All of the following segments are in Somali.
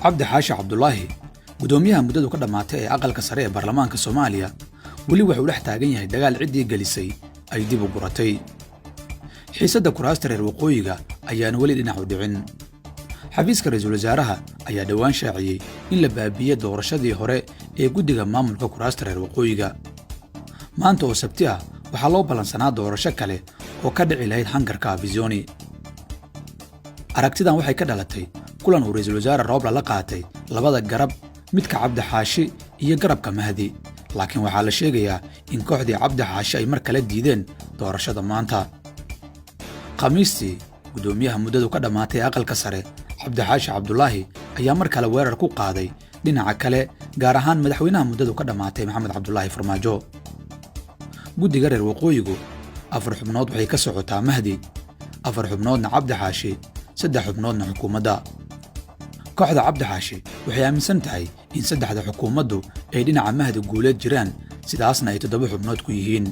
cabdi xaashi cabdulaahi gudoomiyaha muddadu ka dhammaatay ee aqalka sare ee baarlamaanka Soomaaliya weli wuxuu dhex taagan yahay dagaal ciddii gelisay ay dib u guratay. xiisadda kuraasta reer waqooyiga ayaan weli dhinac u dhicin. xafiiska ra'iisul wasaaraha ayaa dhowaan shaaciyey in la baabi'iyay doorashadii hore ee guddiga maamulka kuraasta reer waqooyiga. maanta oo Sabti ah waxaa loo ballansanaa doorasho kale oo ka dhici lahayd hangarka Afisoni. aragtidan waxay ka dhalatay kulan uu ra'iisul wasaare Rooble la qaatay labada garab, midka Cabdi Xaashi iyo garabka Mahdi, laakiin waxaa la sheegayaa in kooxdii Cabdi Xaashi ay mar kale diideen doorashada maanta. khamiistii gudoomiyaha muddadu ka dhammaatay aqalka sare cabdi xaashi cabdulaahi ayaa mar kale weerar ku qaaday dhinaca kale, gaar ahaan madaxweynaha muddadu ka dhammaatay Maxamed Cabdulaahi Farmaajo. guddiga reer waqooyigu 4 xubnood waxay ka socotaa Mahdi, 4 xubnoodna Cabdi Xaashi, 3 xubnoodna xukuumadda. kooxda Cabdi Xaashi waxay aaminsan tahay in 3 xukuumaddu ay dhinaca Mahdi guuleed jiraan, sidaasna ay 7 xubnood ku yihiin.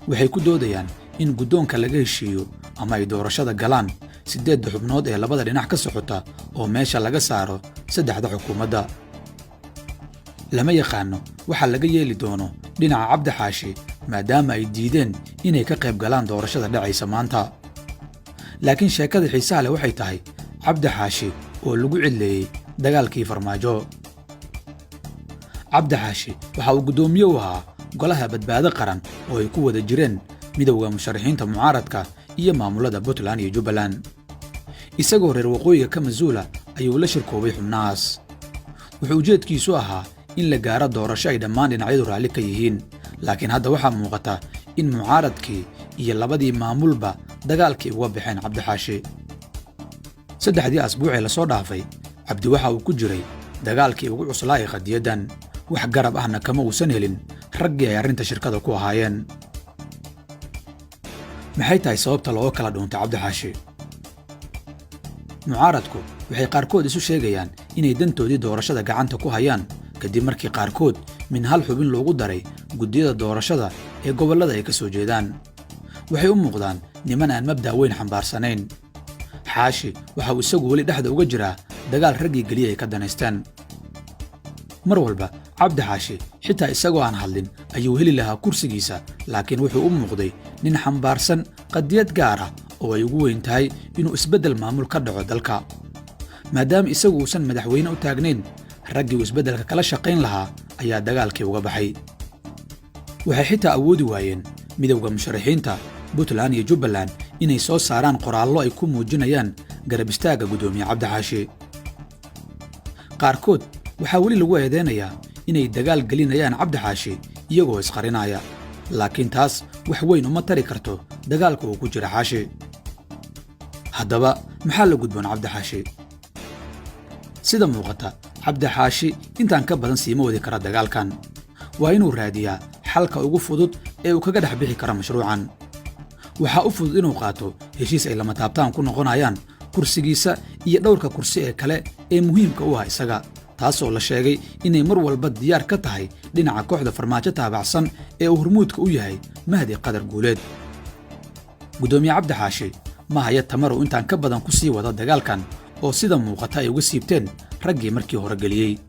waxay ku doodayaan in guddoonka laga heshiiyo ama ay doorashada galaan 8 xubnood ee labada dhinac ka socota oo meesha laga saaro 3 xukuumadda. lama yaqaano waxa laga yeeli doono dhinaca Cabdi Xaashi maadaama ay diideen inay ka qayb galaan doorashada dhacaysa maanta. laakiin sheekada xiisaha leh waxay tahay Cabdi Xaashi oo lagu cidleeyey dagaalkii Farmaajo. Cabdi Xaashi waxa uu gudoomiye u ahaa golaha badbaado qaran oo ay ku wada jireen midowga musharaxiinta mucaaradka iyo maamulada Puntland iyo Jubbaland. isagoo reer waqooyiga ka masuula ayuu la shirkoobay xubnahaas. wuxuu ujeedkiisu ahaa in la gaaro doorasho ay dhammaan dhinacyadu raalli ka yihiin, laakiin hadda waxaa muuqata in mucaaradkii iyo labadii maamulba dagaalkii uga baxeen Cabdi Xaashi. 3 asbuucee la soo dhaafay Cabdi waxa uu ku jiray dagaalkii ugu cuslaa ee qadiyadan, wax garab ahna kama uusan helin raggii ay arrinta shirkada ku ahaayeen. maxay tahay sababta looga kala dhuuntay Cabdi Xaashi? mucaaradku waxay qaarkood isu sheegayaan inay dantoodii doorashada gacanta ku hayaan kadib markii qaarkood min hal xubin loogu daray guddiyada doorashada ee gobollada ay ka soo jeedaan. waxay u muuqdaan niman aan mabda' weyn xambaarsanayn. Xaashi waxa uu isagu weli dhexda uga jiraa dagaal raggii geliya ay ka danaystaan. mar walba Cabdi Xaashi xitaa isagoo aan hadlin ayuu heli lahaa kursigiisa, laakiin wuxuu u muuqday nin xambaarsan qadiyad gaar ah oo ay ugu weyn tahay inuu isbeddel maamul ka dhaco dalka. maadaama isagu uusan madaxweyne u taagnayn, raggii uu isbeddelka kala shaqayn lahaa ayaa dagaalkii uga baxay. waxay xitaa awoodi waayeen midowga musharaxiinta Puntland iyo Jubbaland inay soo saaraan qoraallo ay ku muujinayaan garab istaagga gudoomiye Cabdi Xaashi. qaarkood waxaa weli lagu eedeynayaa inay dagaal gelinayaan Cabdi Xaashi iyagoo isqarinaya, laakiin taas wax weyn uma tari karto dagaalka uu ku jira Xaashi. haddaba maxaa la gudboon Cabdi Xaashi? sida muuqata Cabdi Xaashi intaan ka badan siima wadi kara dagaalkan. waa inuu raadiyaa xalka ugu fudud ee uu kaga dhex bixi karo mashruucan. waxaa u fudud inuu qaato heshiis ay lama taabtaan ku noqonayaan kursigiisa iyo dhowrka kursi ee kale ee muhiimka u ah isaga, taasoo la sheegay inay mar walba diyaar ka tahay dhinaca kooxda Farmaajo taabacsan ee uu hormuudka u yahay Mahdi Qadar Guuleed. gudoomiye Cabdi Xaashi ma haya tamar uu intaan ka badan ku sii wada dagaalkan oo sida muuqata ay uga siibteen raggii markii hore geliyey.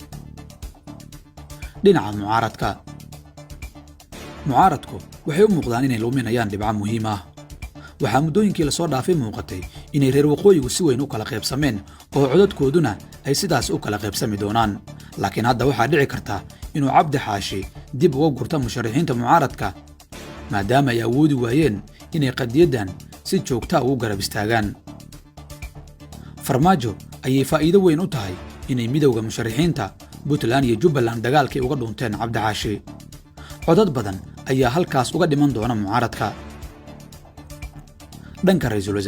dhinaca mucaaradku waxay u muuqdaan inay luminayaan dhibco muhiim ah. waxaa muddooyinkii la soo dhaafay muuqatay inay reer waqooyigu si weyn u kala qaybsameen oo codadkooduna ay sidaas u kala qaybsami doonaan, laakiin hadda waxaa dhici karta inuu Cabdi Xaashi dib uga gurto musharaxiinta mucaaradka maadaama ay awoodi waayeen inay qadiyaddan si joogta ugu garab istaagaan. Farmaajo ayay faa'iido weyn u tahay inay midowga musharaxiinta Puntland iyo Jubbaland dagaalkii uga dhunteen Cabdi Xaashi. codad badan ayaa halkaas uga dhiman doona mucaaradka. dhanka ra'iisul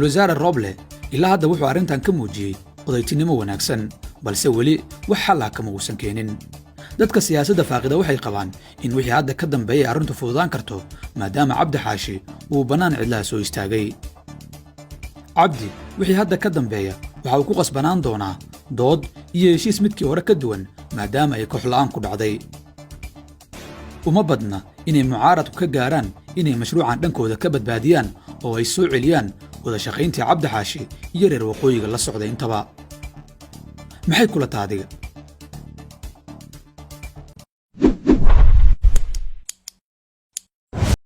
wasaare Rooble ilaa hadda wuxuu arrintan ka muujiyey odaytinimo wanaagsan, balse weli wax xal ah kama uusan keenin. dadka siyaasadda faaqida waxay qabaan in wixii hadda ka dambeeyay arrintu fududaan karto maadaama Cabdi Xaashi uu bannaan cidlaha soo istaagay. Cabdi wixii hadda ka dambeeya waxa uu ku qasbanaan doonaa dood iyo heshiis midkii hore ka duwan maadaama ay koox la'aan ku dhacday. uma badna inay mucaaradku ka gaaraan inay mashruucan dhankooda ka badbaadiyaan oo ay soo celiyaan wada shaqayntii cabdi xaashi iyo reer waqooyiga la socday intaba. maxay kula tahay adiga?